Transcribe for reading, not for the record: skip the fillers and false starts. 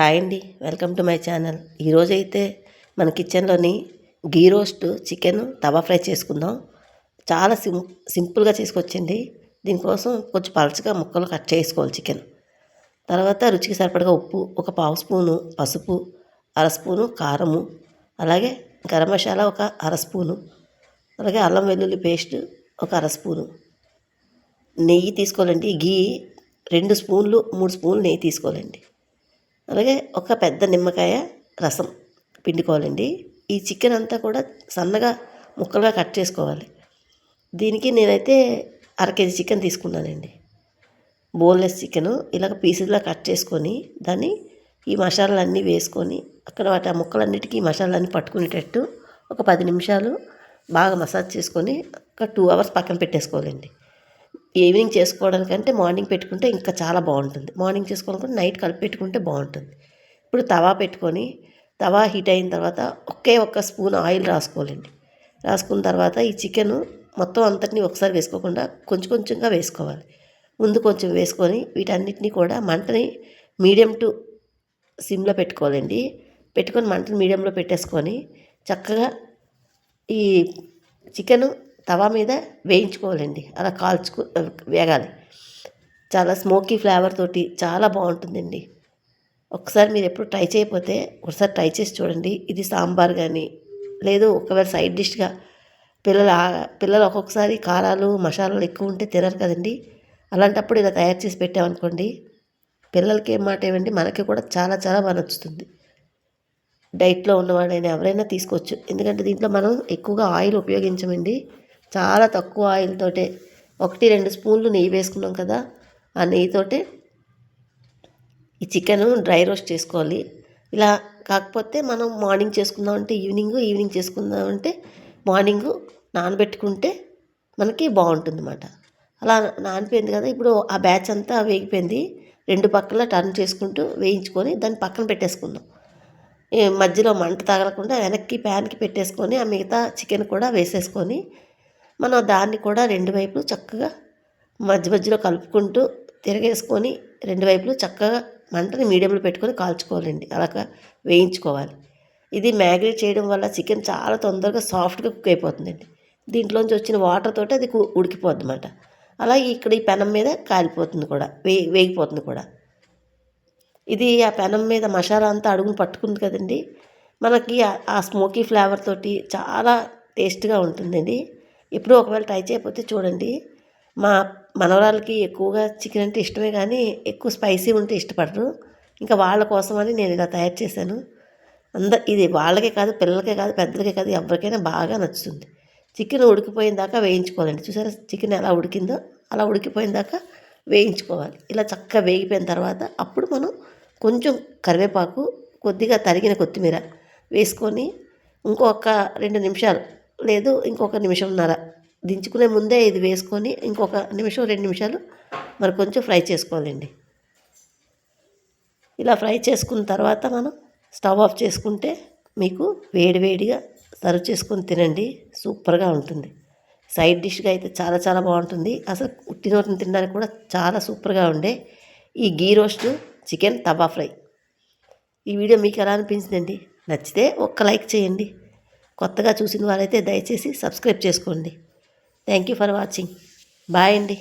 Hi అండి, welcome to my channel. ఈరోజైతే మన కిచెన్లోని గీ రోస్ట్ చికెన్ తవా ఫ్రై చేసుకుందాం. చాలా సింపుల్గా చేసుకొచ్చింది. దీనికోసం కొంచెం పలచగా ముక్కలు కట్ చేసుకోవాలి చికెన్. తర్వాత రుచికి సరిపడగా ఉప్పు, ఒక పావు స్పూను పసుపు, అర స్పూను కారము, అలాగే గరం మసాలా ఒక అర స్పూను, అలాగే అల్లం వెల్లుల్లి పేస్ట్ ఒక అర స్పూను, నెయ్యి తీసుకోవాలండి. గీ 2 స్పూన్లు 3 స్పూన్లు నెయ్యి తీసుకోవాలండి. అలాగే ఒక పెద్ద నిమ్మకాయ రసం పిండుకోవాలండి. ఈ చికెన్ అంతా కూడా సన్నగా ముక్కలుగా కట్ చేసుకోవాలి. దీనికి నేనైతే అర కేజీ చికెన్ తీసుకున్నానండి. బోన్లెస్ చికెను ఇలాగ పీసులా కట్ చేసుకొని దాన్ని ఈ మసాలాలన్నీ వేసుకొని అక్కడ వాటి ఆ ముక్కలన్నిటికీ ఈ మసాలాలన్నీ పట్టుకునేటట్టు ఒక 10 నిమిషాలు బాగా మసాజ్ చేసుకొని ఒక 2 అవర్స్ పక్కన పెట్టేసుకోవాలండి. ఈవినింగ్ చేసుకోవడానికంటే మార్నింగ్ పెట్టుకుంటే ఇంకా చాలా బాగుంటుంది. మార్నింగ్ చేసుకోవాలనుకుంటే నైట్ కలిపి పెట్టుకుంటే బాగుంటుంది. ఇప్పుడు తవా పెట్టుకొని తవా హీట్ అయిన తర్వాత ఒక్క స్పూన్ ఆయిల్ రాసుకోవాలండి. రాసుకున్న తర్వాత ఈ చికెను మొత్తం అంతటిని ఒకసారి వేసుకోకుండా కొంచెం కొంచెంగా వేసుకోవాలి. ముందు కొంచెం వేసుకొని వీటన్నిటిని కూడా మంటని మీడియం టు సిమ్లో పెట్టుకోవాలండి. పెట్టుకొని మంటని మీడియంలో పెట్టేసుకొని చక్కగా ఈ చికెను తవా మీద వేయించుకోవాలండి. అలా వేగాలి. చాలా స్మోకీ ఫ్లేవర్ తోటి చాలా బాగుంటుందండి. ఒకసారి మీరు ఎప్పుడు ట్రై చేయకపోతే ఒకసారి ట్రై చేసి చూడండి. ఇది సాంబార్ కానీ లేదు ఒకవేళ సైడ్ డిష్గా పిల్లలు ఒక్కొక్కసారి కారాలు మసాలాలు ఎక్కువ ఉంటే తినరు కదండి. అలాంటప్పుడు ఇలా తయారు చేసి పెట్టామనుకోండి, పిల్లలకి ఏం మాట ఏమండి, మనకి కూడా చాలా చాలా బాగా నచ్చుతుంది. డైట్లో ఉన్నవాళ్ళైనా ఎవరైనా తీసుకోవచ్చు. ఎందుకంటే దీంట్లో మనం ఎక్కువగా ఆయిల్ ఉపయోగించమండి. చాలా తక్కువ ఆయిల్ తోటే 1-2 స్పూన్లు నెయ్యి వేసుకున్నాం కదా, ఆ నెయ్యితోటే ఈ చికెను డ్రై రోస్ట్ చేసుకోవాలి. ఇలా కాకపోతే మనం మార్నింగ్ చేసుకుందామంటే ఈవినింగ్ చేసుకుందామంటే మార్నింగు నానబెట్టుకుంటే మనకి బాగుంటుందన్నమాట. అలా నానిపోయింది కదా, ఇప్పుడు ఆ బ్యాచ్ అంతా వేగిపోయింది. 2 పక్కల టర్న్ చేసుకుంటూ వేయించుకొని దాన్ని పక్కన పెట్టేసుకుందాం. మధ్యలో మంట తగలకుండా వెనక్కి ప్యాన్కి పెట్టేసుకొని ఆ మిగతా చికెన్ కూడా వేసేసుకొని మనం దాన్ని కూడా 2 వైపులు చక్కగా మధ్యలో కలుపుకుంటూ తిరగేసుకొని 2 వైపులు చక్కగా మంటని మీడియంలో పెట్టుకొని కాల్చుకోవాలండి. అలాగా వేయించుకోవాలి. ఇది మ్యాగ్నేట్ చేయడం వల్ల చికెన్ చాలా తొందరగా సాఫ్ట్గా కుక్ అయిపోతుందండి. దీంట్లోంచి వచ్చిన వాటర్ తోటి అది ఉడికిపోద్ది అన్నమాట. అలాగే ఇక్కడ ఈ పెనం మీద కాలిపోతుంది కూడా, వేగిపోతుంది కూడా. ఇది ఆ పెనం మీద మసాలా అంతా అడుగును పట్టుకుంది కదండి, మనకి ఆ స్మోకీ ఫ్లేవర్ తోటి చాలా టేస్ట్గా ఉంటుందండి. ఎప్పుడూ ఒకవేళ ట్రై చేయకపోతే చూడండి. మా మనవరాలకి ఎక్కువగా చికెన్ అంటే ఇష్టమే, కానీ ఎక్కువ స్పైసీ ఉంటే ఇష్టపడరు. ఇంకా వాళ్ళ కోసమని నేను ఇలా తయారు చేశాను. ఇది వాళ్ళకే కాదు, పిల్లలకే కాదు, పెద్దలకే కాదు, ఎవరికైనా బాగా నచ్చుతుంది. చికెన్ ఉడికిపోయిన దాకా వేయించుకోవాలండి. చూసారా చికెన్ ఎలా ఉడికిందో, అలా ఉడికిపోయిన దాకా వేయించుకోవాలి. ఇలా చక్కగా వేగిపోయిన తర్వాత అప్పుడు మనం కొంచెం కరివేపాకు, కొద్దిగా తరిగిన కొత్తిమీర వేసుకొని ఇంకొక 2 నిమిషాలు లేదు ఇంకొక నిమిషంన్నర దించుకునే ముందే ఇది వేసుకొని ఇంకొక నిమిషం 2 నిమిషాలు మరి కొంచెం ఫ్రై చేసుకోవాలండి. ఇలా ఫ్రై చేసుకున్న తర్వాత మనం స్టవ్ ఆఫ్ చేసుకుంటే మీకు వేడివేడిగా సర్వ్ చేసుకొని తినండి. సూపర్గా ఉంటుంది. సైడ్ డిష్గా అయితే చాలా చాలా బాగుంటుంది. అసలు ఉట్టినోటిని తినడానికి కూడా చాలా సూపర్గా ఉండే ఈ గీ రోస్ట్ చికెన్ తవా ఫ్రై. ఈ వీడియో మీకు ఎలా అనిపించిందండి? నచ్చితే ఒక్క లైక్ చేయండి. కొత్తగా చూసిన వారైతే దయచేసి సబ్స్క్రైబ్ చేసుకోండి. Thank you for watching. Bye అండి.